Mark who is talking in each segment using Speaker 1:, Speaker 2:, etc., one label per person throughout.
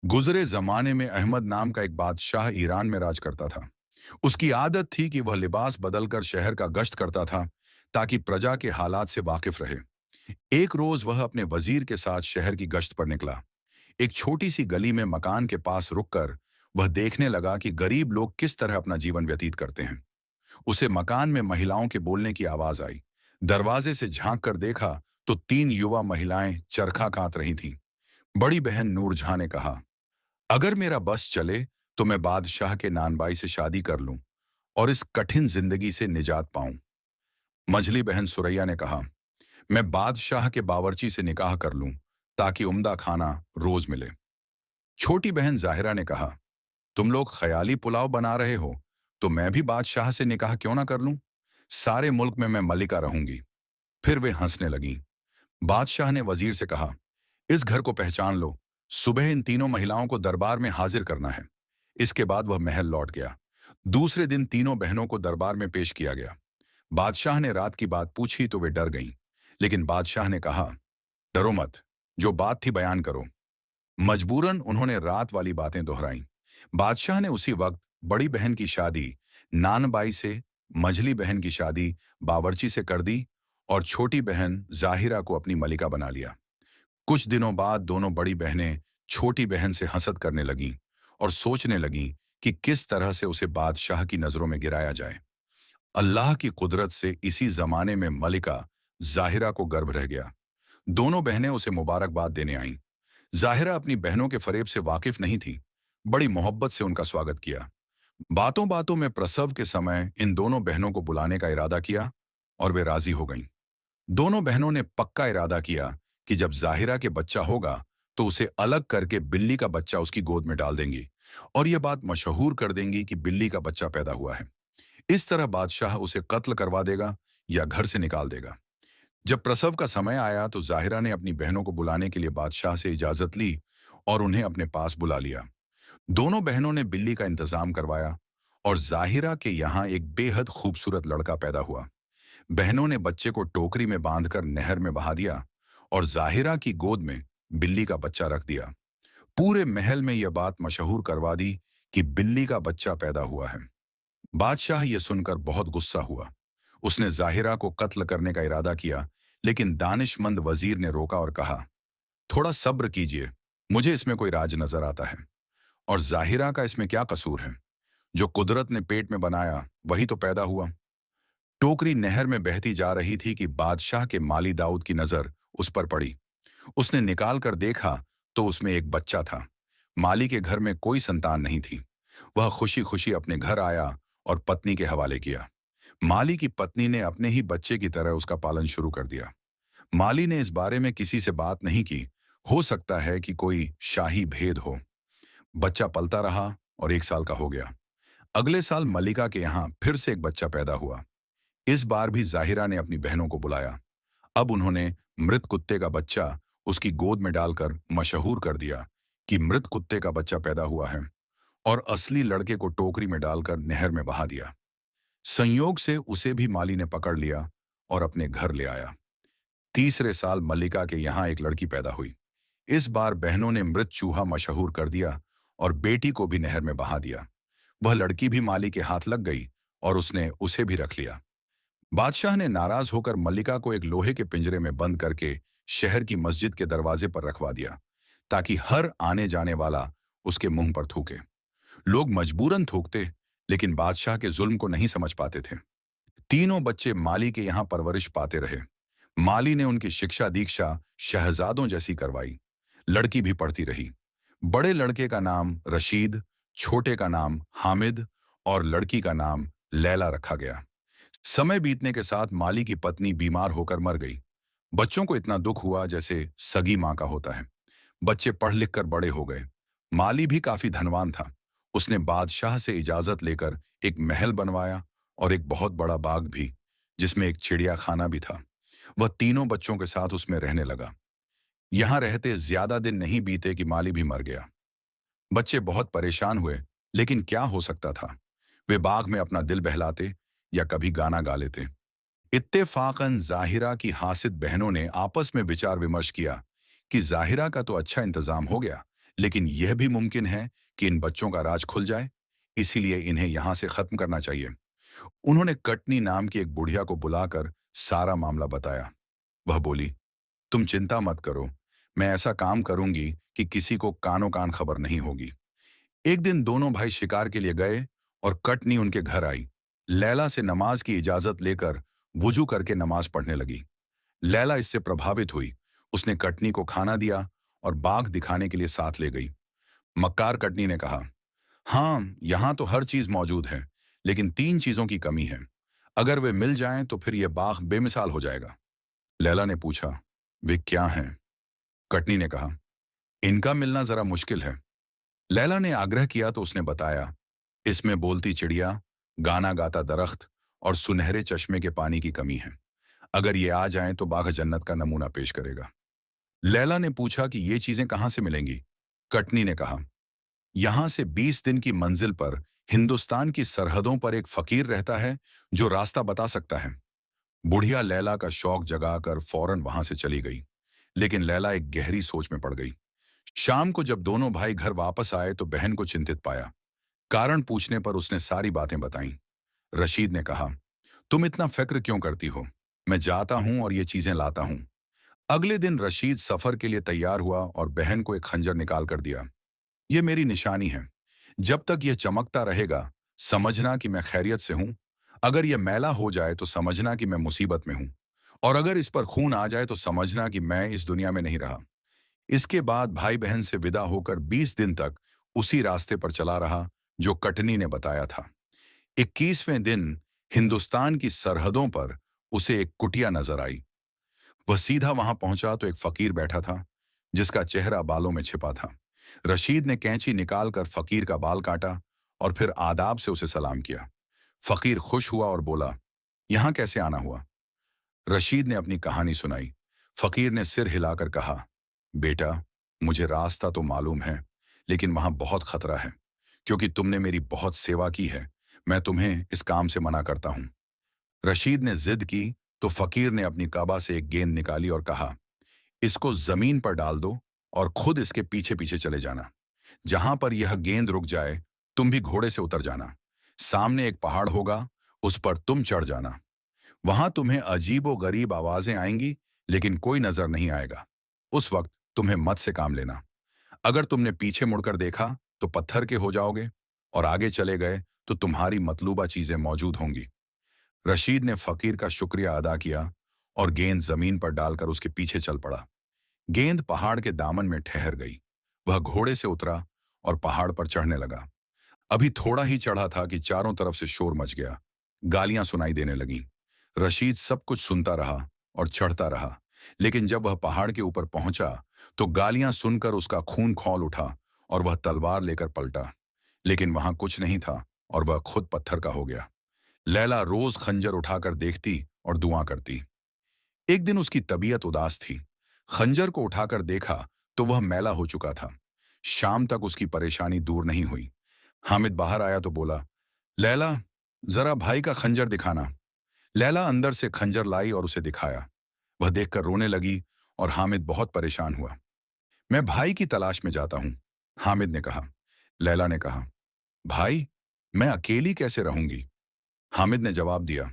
Speaker 1: गुजरे जमाने में अहमद नाम का एक बादशाह ईरान में राज करता था। उसकी आदत थी कि वह लिबास बदलकर शहर का गश्त करता था ताकि प्रजा के हालात से वाकिफ रहे। एक रोज वह अपने वजीर के साथ शहर की गश्त पर निकला। एक छोटी सी गली में मकान के पास रुककर वह देखने लगा कि गरीब लोग किस तरह अपना जीवन व्यतीत करते हैं। उसे मकान में महिलाओं के बोलने की आवाज आई। दरवाजे से झांक कर देखा तो तीन युवा महिलाएं चरखा कात रही थीं। बड़ी बहन नूरजहां ने कहा, अगर मेरा बस चले तो मैं बादशाह के नानबाई से शादी कर लूं और इस कठिन जिंदगी से निजात पाऊं। मझली बहन सुरैया ने कहा, मैं बादशाह के बावर्ची से निकाह कर लूं ताकि उम्दा खाना रोज मिले। छोटी बहन जाहिरा ने कहा, तुम लोग ख्याली पुलाव बना रहे हो तो मैं भी बादशाह से निकाह क्यों ना कर लूं। सारे मुल्क में मैं मलिका रहूंगी। फिर वे हंसने लगीं। बादशाह ने वजीर से कहा, इस घर को पहचान लो। सुबह इन तीनों महिलाओं को दरबार में हाजिर करना है। इसके बाद वह महल लौट गया। दूसरे दिन तीनों बहनों को दरबार में पेश किया गया। बादशाह ने रात की बात पूछी तो वे डर गईं। लेकिन बादशाह ने कहा, डरो मत, जो बात थी बयान करो। मजबूरन उन्होंने रात वाली बातें दोहराईं। बादशाह ने उसी वक्त बड़ी बहन की शादी नानबाई से, मझली बहन की शादी बावर्ची से कर दी और छोटी बहन जाहिरा को अपनी मलिका बना लिया। कुछ दिनों बाद दोनों बड़ी बहनें छोटी बहन से हसद करने लगीं और सोचने लगीं कि किस तरह से उसे बादशाह की नजरों में गिराया जाए। अल्लाह की कुदरत से इसी जमाने में मलिका जाहिरा को गर्भ रह गया। दोनों बहनें उसे मुबारकबाद देने आईं। जाहिरा अपनी बहनों के फरेब से वाकिफ नहीं थी। बड़ी मोहब्बत से उनका स्वागत किया। बातों बातों में प्रसव के समय इन दोनों बहनों को बुलाने का इरादा किया और वे राजी हो गईं। दोनों बहनों ने पक्का इरादा किया कि जब जाहिरा के बच्चा होगा तो उसे अलग करके बिल्ली का बच्चा उसकी गोद में डाल देंगी और यह बात मशहूर कर देंगी कि बिल्ली का बच्चा पैदा हुआ है। इस तरह बादशाह उसे कत्ल करवा देगा या घर से निकाल देगा। जब प्रसव का समय आया तो जाहिरा ने अपनी बहनों को बुलाने के लिए बादशाह से इजाजत ली और उन्हें अपने पास बुला लिया। दोनों बहनों ने बिल्ली का इंतजाम करवाया और जाहिरा के यहाँ एक बेहद खूबसूरत लड़का पैदा हुआ। बहनों ने बच्चे को टोकरी में बांधकर नहर में बहा दिया और जाहिरा की गोद में बिल्ली का बच्चा रख दिया। पूरे महल में यह बात मशहूर करवा दी कि बिल्ली का बच्चा पैदा हुआ है। बादशाह यह सुनकर बहुत गुस्सा हुआ। उसने जाहिरा को कत्ल करने का इरादा किया, लेकिन दानिशमंद वजीर ने रोका और कहा, थोड़ा सब्र कीजिए, मुझे इसमें कोई राज नजर आता है और जाहिरा का इसमें क्या कसूर है। जो कुदरत ने पेट में बनाया वही तो पैदा हुआ। टोकरी नहर में बहती जा रही थी कि बादशाह के माली दाऊद की नजर उस पर पड़ी। उसने निकाल कर देखा तो उसमें एक बच्चा था। माली के घर में कोई संतान नहीं थी। वह खुशी खुशी अपने घर आया और पत्नी के हवाले किया। माली की पत्नी ने अपने ही बच्चे की तरह उसका पालन शुरू कर दिया। माली ने इस बारे में किसी से बात नहीं की। हो सकता है कि कोई शाही भेद हो। बच्चा पलता रहा और 1 साल का हो गया। अगले साल मलिका के यहाँ फिर से एक बच्चा पैदा हुआ। इस बार भी जाहिरा ने अपनी बहनों को बुलाया। अब उन्होंने मृत कुत्ते का बच्चा उसकी गोद में डालकर मशहूर कर दिया कि मृत कुत्ते का बच्चा पैदा हुआ है और असली लड़के को टोकरी में डालकर नहर में बहा दिया। संयोग से उसे भी माली ने पकड़ लिया और अपने घर ले आया। तीसरे साल मल्लिका के यहाँ एक लड़की पैदा हुई। इस बार बहनों ने मृत चूहा मशहूर कर दिया और बेटी को भी नहर में बहा दिया। वह लड़की भी माली के हाथ लग गई और उसने उसे भी रख लिया। बादशाह ने नाराज होकर मल्लिका को एक लोहे के पिंजरे में बंद करके शहर की मस्जिद के दरवाजे पर रखवा दिया ताकि हर आने जाने वाला उसके मुंह पर थूके। लोग मजबूरन थूकते, लेकिन बादशाह के जुल्म को नहीं समझ पाते थे। तीनों बच्चे माली के यहाँ परवरिश पाते रहे। माली ने उनकी शिक्षा दीक्षा शहजादों जैसी करवाई। लड़की भी पढ़ती रही। बड़े लड़के का नाम रशीद, छोटे का नाम हामिद और लड़की का नाम लैला रखा गया। समय बीतने के साथ माली की पत्नी बीमार होकर मर गई। बच्चों को इतना दुख हुआ जैसे सगी माँ का होता है। बच्चे पढ़ लिख कर बड़े हो गए। माली भी काफी धनवान था। उसने बादशाह से इजाजत लेकर एक महल बनवाया और एक बहुत बड़ा बाग भी, जिसमें एक चिड़ियाखाना भी था। वह तीनों बच्चों के साथ उसमें रहने लगा। यहां रहते ज्यादा दिन नहीं बीते कि माली भी मर गया। बच्चे बहुत परेशान हुए, लेकिन क्या हो सकता था। वे बाग में अपना दिल बहलाते या कभी गाना गा लेते। इत्तेफाकन जाहिरा की हासिद बहनों ने आपस में विचार विमर्श किया कि जाहिरा का तो अच्छा इंतजाम हो गया, लेकिन यह भी मुमकिन है कि इन बच्चों का राज खुल जाए, इसीलिए इन्हें यहां से खत्म करना चाहिए। उन्होंने कटनी नाम की एक बुढ़िया को बुलाकर सारा मामला बताया। वह बोली, तुम चिंता मत करो, मैं ऐसा काम करूंगी कि किसी को कानो कान खबर नहीं होगी। एक दिन दोनों भाई शिकार के लिए गए और कटनी उनके घर आई। लैला से नमाज की इजाजत लेकर वुजू करके नमाज पढ़ने लगी। लैला इससे प्रभावित हुई। उसने कटनी को खाना दिया और बाग दिखाने के लिए साथ ले गई। मक्कार कटनी ने कहा, हाँ, यहां तो हर चीज मौजूद है, लेकिन 3 चीजों की कमी है। अगर वे मिल जाएं तो फिर यह बाग बेमिसाल हो जाएगा। लैला ने पूछा, वे क्या हैं? कटनी ने कहा, इनका मिलना जरा मुश्किल है। लैला ने आग्रह किया तो उसने बताया, इसमें बोलती चिड़िया, गाना गाता दरख्त और सुनहरे चश्मे के पानी की कमी है। अगर ये आ जाएं तो बाग जन्नत का नमूना पेश करेगा। लैला ने पूछा कि ये चीजें कहां से मिलेंगी? कटनी ने कहा, यहां से 20 दिन की मंजिल पर हिंदुस्तान की सरहदों पर एक फकीर रहता है जो रास्ता बता सकता है। बुढ़िया लैला का शौक जगाकर फौरन वहां से चली गई, लेकिन लैला एक गहरी सोच में पड़ गई। शाम को जब दोनों भाई घर वापस आए तो बहन को चिंतित पाया। कारण पूछने पर उसने सारी बातें बताईं। रशीद ने कहा, तुम इतना फिक्र क्यों करती हो? मैं जाता हूं और ये चीजें लाता हूं। अगले दिन रशीद सफर के लिए तैयार हुआ और बहन को एक खंजर निकाल कर दिया। ये मेरी निशानी है। जब तक यह चमकता रहेगा, समझना कि मैं खैरियत से हूं। अगर यह मैला हो जाए तो समझना कि मैं मुसीबत में हूं। और अगर इस पर खून आ जाए तो समझना कि मैं इस दुनिया में नहीं रहा। इसके बाद भाई बहन से विदा होकर 20 दिन तक उसी रास्ते पर चला रहा जो कटनी ने बताया था। 21वें दिन हिंदुस्तान की सरहदों पर उसे एक कुटिया नजर आई। वह सीधा वहां पहुंचा तो एक फकीर बैठा था, जिसका चेहरा बालों में छिपा था। रशीद ने कैंची निकालकर फकीर का बाल काटा और फिर आदाब से उसे सलाम किया। फकीर खुश हुआ और बोला, यहां कैसे आना हुआ? रशीद ने अपनी कहानी सुनाई। फकीर ने सिर हिलाकर कहा, बेटा, मुझे रास्ता तो मालूम है, लेकिन वहां बहुत खतरा है। क्योंकि तुमने मेरी बहुत सेवा की है, मैं तुम्हें इस काम से मना करता हूं। रशीद ने जिद की तो फकीर ने अपनी काबा से एक गेंद निकाली और कहा, इसको जमीन पर डाल दो और खुद इसके पीछे पीछे चले जाना। जहां पर यह गेंद रुक जाए, तुम भी घोड़े से उतर जाना। सामने एक पहाड़ होगा, उस पर तुम चढ़ जाना। वहां तुम्हें अजीबो गरीब आवाजें आएंगी, लेकिन कोई नजर नहीं आएगा। उस वक्त तुम्हें मत से काम लेना। अगर तुमने पीछे मुड़कर देखा तो पत्थर के हो जाओगे, और आगे चले गए तो तुम्हारी मतलूबा चीजें मौजूद होंगी। रशीद ने फकीर का शुक्रिया अदा किया और गेंद जमीन पर डालकर उसके पीछे चल पड़ा। गेंद पहाड़ के दामन में ठहर गई। वह घोड़े से उतरा और पहाड़ पर चढ़ने लगा। अभी थोड़ा ही चढ़ा था कि चारों तरफ से शोर मच गया। गालियां सुनाई देने लगीं। रशीद सब कुछ सुनता रहा और चढ़ता रहा, लेकिन जब वह पहाड़ के ऊपर पहुंचा तो गालियां सुनकर उसका खून खौल उठा और वह तलवार लेकर पलटा। लेकिन वहां कुछ नहीं था और वह खुद पत्थर का हो गया। लैला रोज खंजर उठाकर देखती और दुआ करती। एक दिन उसकी तबीयत उदास थी। खंजर को उठाकर देखा तो वह मैला हो चुका था। शाम तक उसकी परेशानी दूर नहीं हुई। हामिद बाहर आया तो बोला, लैला, जरा भाई का खंजर दिखाना। लैला अंदर से खंजर लाई और उसे दिखाया। वह देखकर रोने लगी और हामिद बहुत परेशान हुआ। मैं भाई की तलाश में जाता हूं, हामिद ने कहा। लैला ने कहा, भाई, मैं अकेली कैसे रहूंगी? हामिद ने जवाब दिया,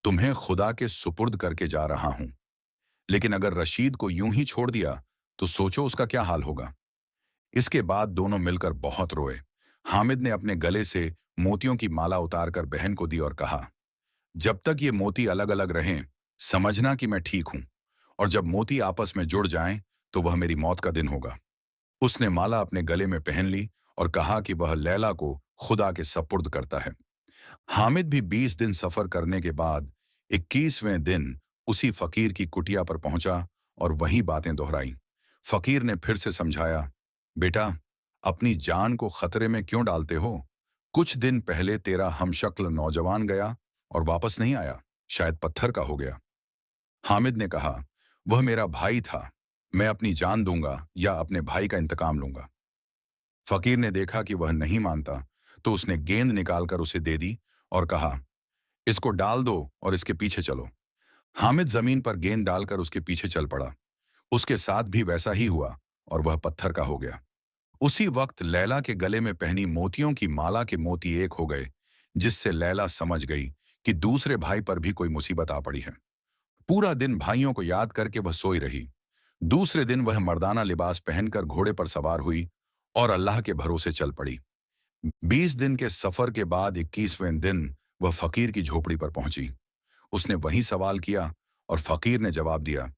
Speaker 1: तुम्हें खुदा के सुपुर्द करके जा रहा हूं, लेकिन अगर रशीद को यूं ही छोड़ दिया तो सोचो उसका क्या हाल होगा। इसके बाद दोनों मिलकर बहुत रोए। हामिद ने अपने गले से मोतियों की माला उतारकर बहन को दी और कहा, जब तक ये मोती अलग अलग रहें, समझना कि मैं ठीक हूं, और जब मोती आपस में जुड़ जाएं तो वह मेरी मौत का दिन होगा। उसने माला अपने गले में पहन ली और कहा कि वह लैला को खुदा के सपुर्द करता है। हामिद भी 20 दिन सफर करने के बाद 21वें दिन उसी फकीर की कुटिया पर पहुंचा और वही बातें दोहराई। फकीर ने फिर से समझाया, बेटा, अपनी जान को खतरे में क्यों डालते हो? कुछ दिन पहले तेरा हमशक्ल नौजवान गया और वापस नहीं आया, शायद पत्थर का हो गया। हामिद ने कहा, वह मेरा भाई था, मैं अपनी जान दूंगा या अपने भाई का इंतकाम लूंगा। फकीर ने देखा कि वह नहीं मानता तो उसने गेंद निकालकर उसे दे दी और कहा, इसको डाल दो और इसके पीछे चलो। हामिद जमीन पर गेंद डालकर उसके पीछे चल पड़ा। उसके साथ भी वैसा ही हुआ और वह पत्थर का हो गया। उसी वक्त लैला के गले में पहनी मोतियों की माला के मोती एक हो गए, जिससे लैला समझ गई कि दूसरे भाई पर भी कोई मुसीबत आ पड़ी है। पूरा दिन भाइयों को याद करके वह सोई रही। दूसरे दिन वह मर्दाना लिबास पहनकर घोड़े पर सवार हुई और अल्लाह के भरोसे चल पड़ी। 20 दिन के सफर के बाद 21वें दिन वह फकीर की झोपड़ी पर पहुंची। उसने वही सवाल किया और फकीर ने जवाब दिया,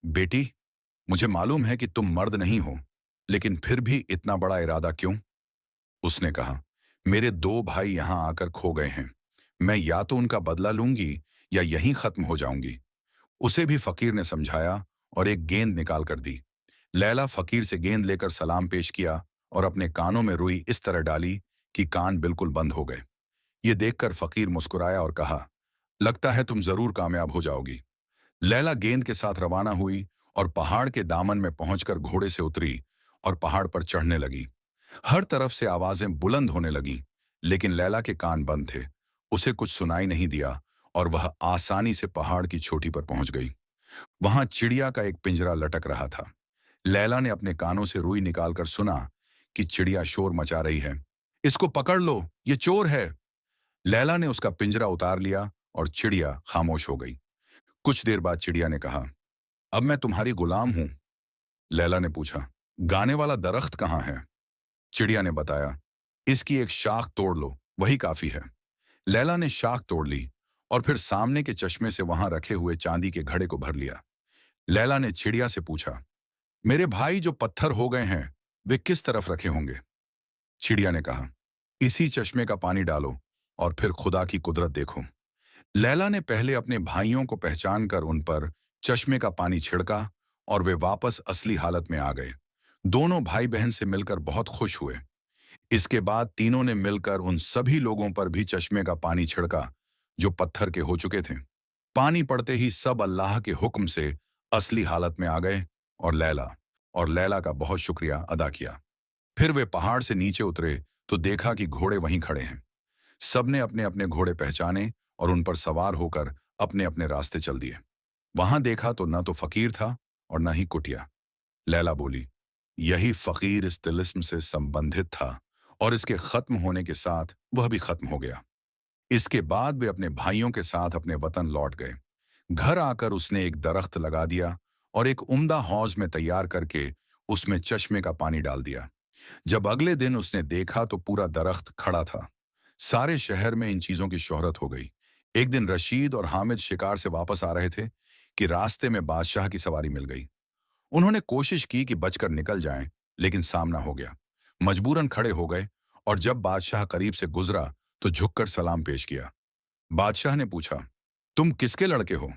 Speaker 1: बेटी, मुझे मालूम है कि तुम मर्द नहीं हो, लेकिन फिर भी इतना बड़ा इरादा क्यों? उसने कहा, मेरे 2 भाई यहां आकर खो गए हैं। मैं या तो उनका बदला लूंगी या यहीं खत्म हो जाऊंगी। उसे भी फकीर ने समझाया और एक गेंद निकाल कर दी। लैला फकीर से गेंद लेकर सलाम पेश किया और अपने कानों में रुई इस तरह डाली कि कान बिल्कुल बंद हो गए। ये देखकर फकीर मुस्कुराया और कहा, लगता है तुम जरूर कामयाब हो जाओगी। लैला गेंद के साथ रवाना हुई और पहाड़ के दामन में पहुंचकर घोड़े से उतरी और पहाड़ पर चढ़ने लगी। हर तरफ से आवाजें बुलंद होने लगीं, लेकिन लैला के कान बंद थे। उसे कुछ सुनाई नहीं दिया और वह आसानी से पहाड़ की चोटी पर पहुंच गई। वहां चिड़िया का एक पिंजरा लटक रहा था। लैला ने अपने कानों से रुई निकालकर सुना कि चिड़िया शोर मचा रही है। इसको पकड़ लो, ये चोर है। लैला ने उसका पिंजरा उतार लिया और चिड़िया खामोश हो गई। कुछ देर बाद चिड़िया ने कहा, अब मैं तुम्हारी गुलाम हूं। लैला ने पूछा, गाने वाला दरख्त कहाँ है? चिड़िया ने बताया, इसकी एक शाख तोड़ लो, वही काफी है। लैला ने शाख तोड़ ली और फिर सामने के चश्मे से वहां रखे हुए चांदी के घड़े को भर लिया। लैला ने चिड़िया से पूछा, मेरे भाई जो पत्थर हो गए हैं, वे किस तरफ रखे होंगे? चिड़िया ने कहा, इसी चश्मे का पानी डालो और फिर खुदा की कुदरत देखो। लैला ने पहले अपने भाइयों को पहचान कर उन पर चश्मे का पानी छिड़का और वे वापस असली हालत में आ गए। दोनों भाई बहन से मिलकर बहुत खुश हुए। इसके बाद तीनों ने मिलकर उन सभी लोगों पर भी चश्मे का पानी छिड़का जो पत्थर के हो चुके थे। पानी पड़ते ही सब अल्लाह के हुक्म से असली हालत में आ गए और लैला का बहुत शुक्रिया अदा किया। फिर वे पहाड़ से नीचे उतरे तो देखा कि घोड़े वहीं खड़े हैं। सबने अपने अपने घोड़े पहचाने और उन पर सवार होकर अपने अपने रास्ते चल दिए। वहां देखा तो न तो फकीर था और न ही कुटिया। लैला बोली, यही फकीर इस तिलिस्म से संबंधित था और इसके खत्म होने के साथ वह भी खत्म हो गया। इसके बाद वे अपने भाइयों के साथ अपने वतन लौट गए। घर आकर उसने एक दरख्त लगा दिया और एक उम्दा हौज में तैयार करके उसमें चश्मे का पानी डाल दिया। जब अगले दिन उसने देखा तो पूरा दरख्त खड़ा था। सारे शहर में इन चीजों की शोहरत हो गई। एक दिन रशीद और हामिद शिकार से वापस आ रहे थे कि रास्ते में बादशाह की सवारी मिल गई। उन्होंने कोशिश की कि बचकर निकल जाएं, लेकिन सामना हो गया। मजबूरन खड़े हो गए और जब बादशाह करीब से गुजरा तो झुककर सलाम पेश किया। बादशाह ने पूछा, तुम किसके लड़के हो?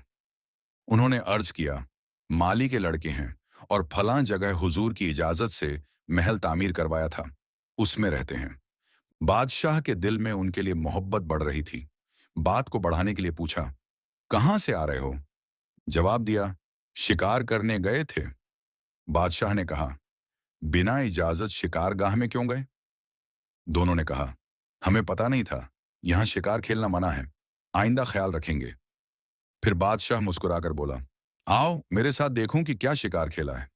Speaker 1: उन्होंने अर्ज किया, माली के लड़के हैं और फलां जगह हुजूर की इजाजत से महल तामीर करवाया था, उसमें रहते हैं। बादशाह के दिल में उनके लिए मोहब्बत बढ़ रही थी। बात को बढ़ाने के लिए पूछा, कहां से आ रहे हो? जवाब दिया, शिकार करने गए थे। बादशाह ने कहा, बिना इजाजत शिकारगाह में क्यों गए? दोनों ने कहा, हमें पता नहीं था, यहां शिकार खेलना मना है, आइंदा ख्याल रखेंगे। फिर बादशाह मुस्कुराकर बोला, आओ मेरे साथ देखूं कि क्या शिकार खेला है।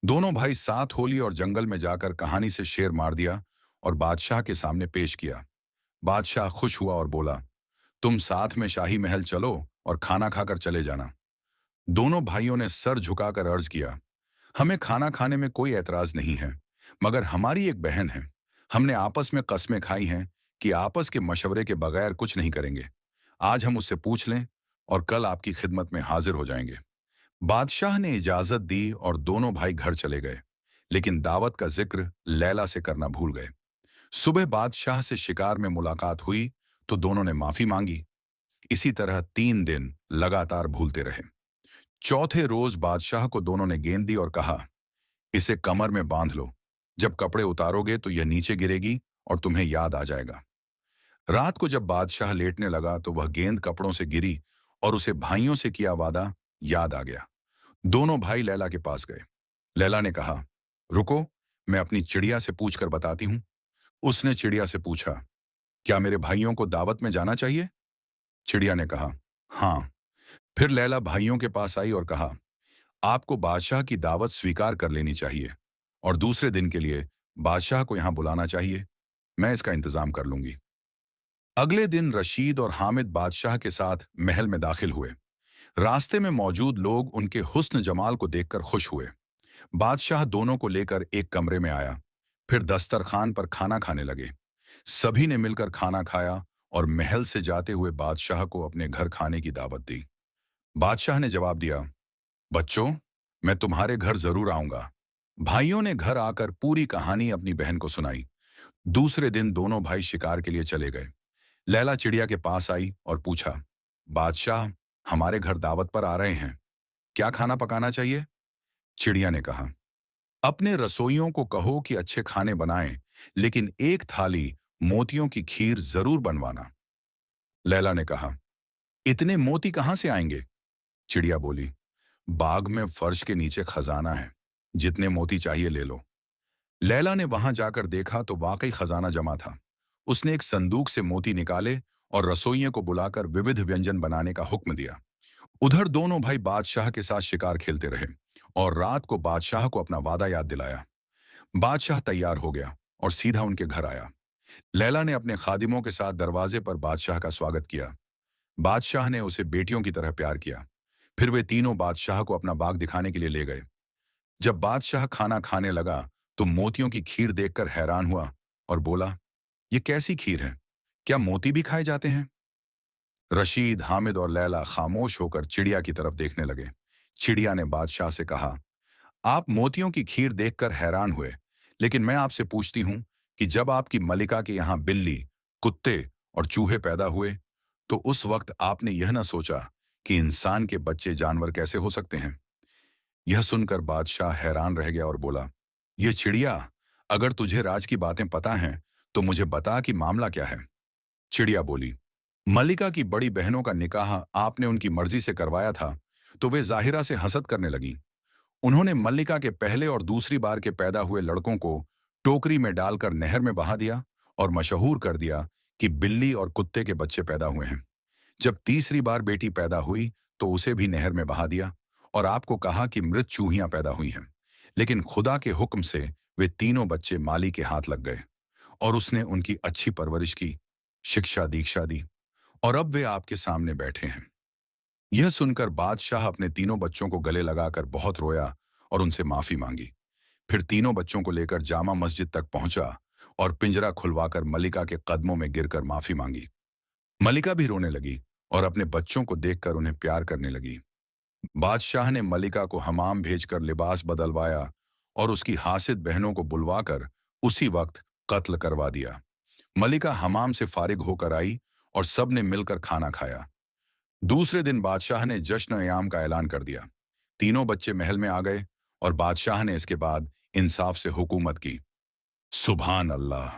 Speaker 1: दोनों भाई साथ हो लिए और जंगल में जाकर कहानी से शेर मार दिया और बादशाह के सामने पेश किया। बादशाह खुश हुआ और बोला, तुम साथ में शाही महल चलो और खाना खाकर चले जाना। दोनों भाइयों ने सर झुकाकर अर्ज किया, हमें खाना खाने में कोई एतराज नहीं है, मगर हमारी एक बहन है। हमने आपस में कस्में खाई हैं कि आपस के मशवरे के बगैर कुछ नहीं करेंगे। आज हम उससे पूछ लें और कल आपकी खिदमत में हाजिर हो जाएंगे। बादशाह ने इजाजत दी और दोनों भाई घर चले गए, लेकिन दावत का जिक्र लैला से करना भूल गए। सुबह बादशाह से शिकार में मुलाकात हुई तो दोनों ने माफी मांगी। इसी तरह 3 दिन लगातार भूलते रहे। चौथे रोज बादशाह को दोनों ने गेंद दी और कहा, इसे कमर में बांध लो। जब कपड़े उतारोगे तो यह नीचे गिरेगी और तुम्हें याद आ जाएगा। रात को जब बादशाह लेटने लगा तो वह गेंद कपड़ों से गिरी और उसे भाइयों से किया वादा याद आ गया। दोनों भाई लैला के पास गए। लैला ने कहा, रुको, मैं अपनी चिड़िया से पूछकर बताती हूँ। उसने चिड़िया से पूछा, क्या मेरे भाइयों को दावत में जाना चाहिए? चिड़िया ने कहा, हाँ। फिर लैला भाइयों के पास आई और कहा, आपको बादशाह की दावत स्वीकार कर लेनी चाहिए और दूसरे दिन के लिए बादशाह को यहां बुलाना चाहिए, मैं इसका इंतजाम कर लूंगी। अगले दिन रशीद और हामिद बादशाह के साथ महल में दाखिल हुए। रास्ते में मौजूद लोग उनके हुस्न जमाल को देखकर खुश हुए। बादशाह दोनों को लेकर एक कमरे में आया, फिर दस्तरखान पर खाना खाने लगे। सभी ने मिलकर खाना खाया और महल से जाते हुए बादशाह को अपने घर खाने की दावत दी। बादशाह ने जवाब दिया, बच्चों, मैं तुम्हारे घर जरूर आऊंगा। भाइयों ने घर आकर पूरी कहानी अपनी बहन को सुनाई। दूसरे दिन दोनों भाई शिकार के लिए चले गए। लैला चिड़िया के पास आई और पूछा, बादशाह हमारे घर दावत पर आ रहे हैं, क्या खाना पकाना चाहिए? चिड़िया ने कहा, अपने रसोइयों को कहो कि अच्छे खाने बनाएं, लेकिन एक थाली मोतियों की खीर जरूर बनवाना। लैला ने कहा, इतने मोती कहां से आएंगे? चिड़िया बोली, बाग में फर्श के नीचे खजाना है, जितने मोती चाहिए ले लो। लैला ने वहां जाकर देखा तो वाकई खजाना जमा था। उसने एक संदूक से मोती निकाले और रसोइयों को बुलाकर विविध व्यंजन बनाने का हुक्म दिया। उधर दोनों भाई बादशाह के साथ शिकार खेलते रहे और रात को बादशाह को अपना वादा याद दिलाया। बादशाह तैयार हो गया और सीधा उनके घर आया। लैला ने अपने खादिमों के साथ दरवाजे पर बादशाह का स्वागत किया। बादशाह ने उसे बेटियों की तरह प्यार किया। फिर वे तीनों बादशाह को अपना बाग दिखाने के लिए ले गए। जब बादशाह खाना खाने लगा तो मोतियों की खीर देखकर हैरान हुआ और बोला, ये कैसी खीर है? क्या मोती भी खाए जाते हैं? रशीद, हामिद और लैला खामोश होकर चिड़िया की तरफ देखने लगे। चिड़िया ने बादशाह से कहा, आप मोतियों की खीर देखकर हैरान हुए, लेकिन मैं आपसे पूछती हूं कि जब आपकी मलिका के यहां बिल्ली, कुत्ते और चूहे पैदा हुए, तो उस वक्त आपने यह न सोचा कि इंसान के बच्चे जानवर कैसे हो सकते हैं? यह सुनकर बादशाह हैरान रह गया और बोला, यह चिड़िया, अगर तुझे राज की बातें पता हैं, तो मुझे बता कि मामला क्या है। चिड़िया बोली, मल्लिका की बड़ी बहनों का निकाह आपने उनकी मर्जी से करवाया था, तो वे जाहिरा से हसद करने लगी। उन्होंने मल्लिका के पहले और दूसरी बार के पैदा हुए लड़कों को टोकरी में डालकर नहर में बहा दिया और मशहूर कर दिया कि बिल्ली और कुत्ते के बच्चे पैदा हुए हैं। जब तीसरी बार बेटी पैदा हुई तो उसे भी नहर में बहा दिया और आपको कहा कि मृत चूहियां पैदा हुई हैं। लेकिन खुदा के हुक्म से वे तीनों बच्चे माली के हाथ लग गए और उसने उनकी अच्छी परवरिश की, शिक्षा दीक्षा दी और अब वे आपके सामने बैठे हैं। यह सुनकर बादशाह अपने तीनों बच्चों को गले लगाकर बहुत रोया और उनसे माफी मांगी। फिर तीनों बच्चों को लेकर जामा मस्जिद तक पहुंचा और पिंजरा खुलवाकर मलिका के कदमों में गिरकर माफी मांगी। मलिका भी रोने लगी और अपने बच्चों को देखकर उन्हें प्यार करने लगी। बादशाह ने मलिका को हमाम भेजकर लिबास बदलवाया और उसकी हासिद बहनों को बुलवाकर उसी वक्त कत्ल करवा दिया। मलिका हमाम से फारिग होकर आई और सबने मिलकर खाना खाया। दूसरे दिन बादशाह ने जश्न-ए-आम का ऐलान कर दिया। तीनों बच्चे महल में आ गए और बादशाह ने इसके बाद इंसाफ से हुकूमत की। सुभान अल्लाह।